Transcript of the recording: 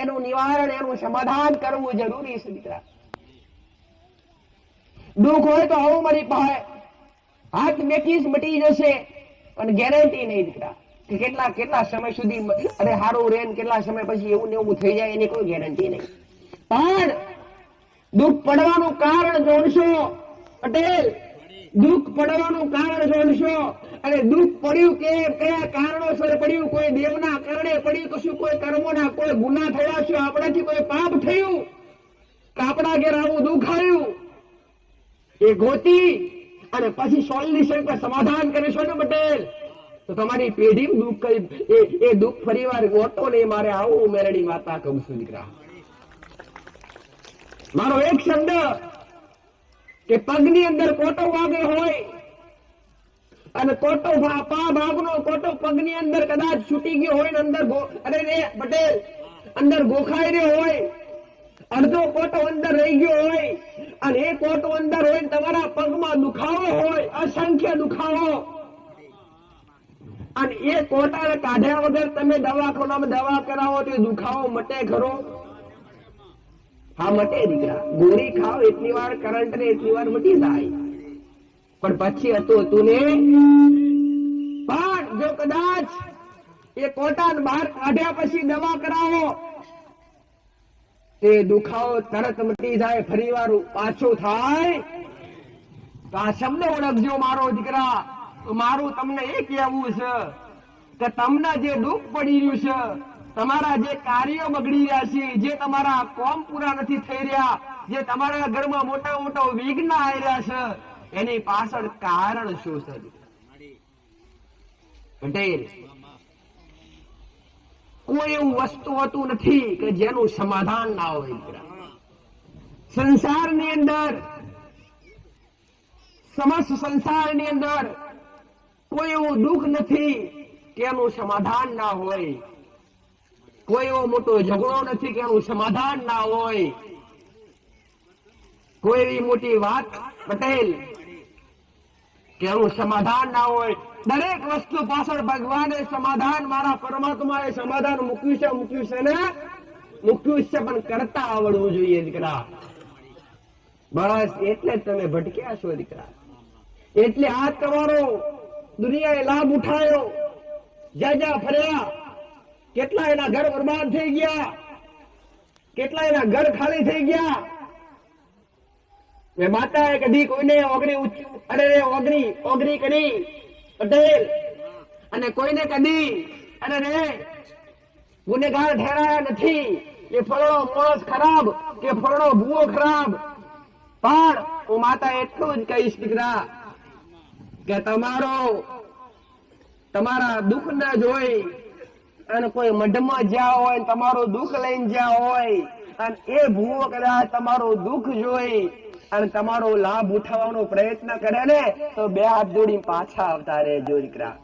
એનું નિવારણ, એનું સમાધાન કરવું જરૂરી છે દીકરા. દુઃખ હોય તો આવું મારી પાસે હાથ મેકીશ મટી જશે, પણ ગેરંટી નહીં દીકરા કે કેટલા કેટલા સમય સુધી અરે હારું રે, કેટલા સમય પછી એવું ને એવું થઈ જાય એની કોઈ ગેરંટી નહીં. પણ દુઃખ પડવાનું કારણ જોડશો પટેલ, દુઃખ પડવાનું કારણ જોડશો. અને દુઃખ પડ્યું કે કયા કારણોસર પડ્યું? કોઈ દેવના કારણે પડ્યું, કશું કોઈ કર્મોના કોઈ ગુના થયા છે, આપણાથી કોઈ પાપ થયું કે આપણા ઘેર આવું દુઃખ આવ્યું? એ ગોતી અને પછી સોલ્યુશન પર સમાધાન કરીશો ને પટેલ, તો તમારી પેઢી દુઃખ એ દુઃખ ફરીવાર ગોતો નહીં. મારે આવું મેરડી માતા કહું છું દીકરા. મારો એક શબ્દ કે પગની અંદર કોટો વાગે હોય અને કોટો ભાગનો કોટો પગની અંદર કદાચ છૂટી ગયો હોય ને અંદર અરે રે પટેલ અંદર ગોખાઈ રહ્યો હોય, અડધો કોટો અંદર રહી ગયો હોય અને એ કોટો અંદર હોય ને તમારા પગમાં દુખાવો હોય, અસંખ્ય દુખાવો, અને એ કોટાને કાઢ્યા વગર તમે દવાખાનામાં દવા કરાવો તો દુખાવો મટે ખરો? હા મટે દીકરા. ગોળી ખાવ એટલી વાર કરંટ ને એટલી વાર મટી જાય, પણ પછી હતું ને. પણ જો કદાચ એ કોટાને બહાર કાઢ્યા પછી દવા કરાવો તે દુખાવો તરત મટી જાય, ફરી વાર પાછો થાય. તો આ શબ્દ ઓળખજો મારો દીકરા. મારું તમને એ કહેવું છે કે તમને જે દુઃખ પડી રહ્યું છે, તમારા જે કાર્યો બગડી રહ્યા છે, જે તમારા કોમ પૂરા નથી થઈ રહ્યા, જે તમારા ઘરમાં મોટા મોટા વિઘ્ન આવી રહ્યા છે, એની પાછળ કારણ શું છે પટેલ? કોઈ એવું વસ્તુ હોતું નથી કે જેનું સમાધાન ના હોય. સંસારની અંદર, સમસ્ત સંસારની અંદર કોઈ એવું દુઃખ નથી કે એનું સમાધાન ના હોય. કોઈ એવો મોટો ઝઘડો નથી કે એનું સમાધાન ના હોય. કોઈ એવી મોટી વાત પટેલ કે એનું સમાધાન ના હોય. દરેક વસ્તુ પાછળ ભગવાને સમાધાન, મારા પરમાત્માએ સમાધાન મૂક્યું છે ને મૂક્યું છે, પણ કરતા આવડવું જોઈએ દીકરા. બસ એટલે જ તમે ભટક્યા છો દીકરા. એટલે આ તમારો દુનિયાએ લાભ ઉઠાયો, જ્યાં ફર્યા, કેટલા એના ઘર બરબાદ થઈ ગયા, કેટલા એના ઘર ખાલી થઈ ગયા. મેં માતાએ કદી કોઈને ઓગરી કરી પટેલ, અને કોઈને કદી ગુનેગાર ઠેરાયા નથી કે ફળનો માણસ ખરાબ કે ફળનો ભૂવો ખરાબ. પણ હું માતા એટલું જ કહીશ દીકરા કે તમારા દુઃખ ના જોઈ અને કોઈ મઢમાં જ્યાં હોય, તમારું દુઃખ લઈને જ્યાં હોય અને એ ભૂવો કદાચ તમારું દુઃખ જોઈ અને તમારો લાભ ઉઠાવવાનો પ્રયત્ન કરે ને, તો બે હાથ જોડી પાછા આવતા રહેજો દીકરા.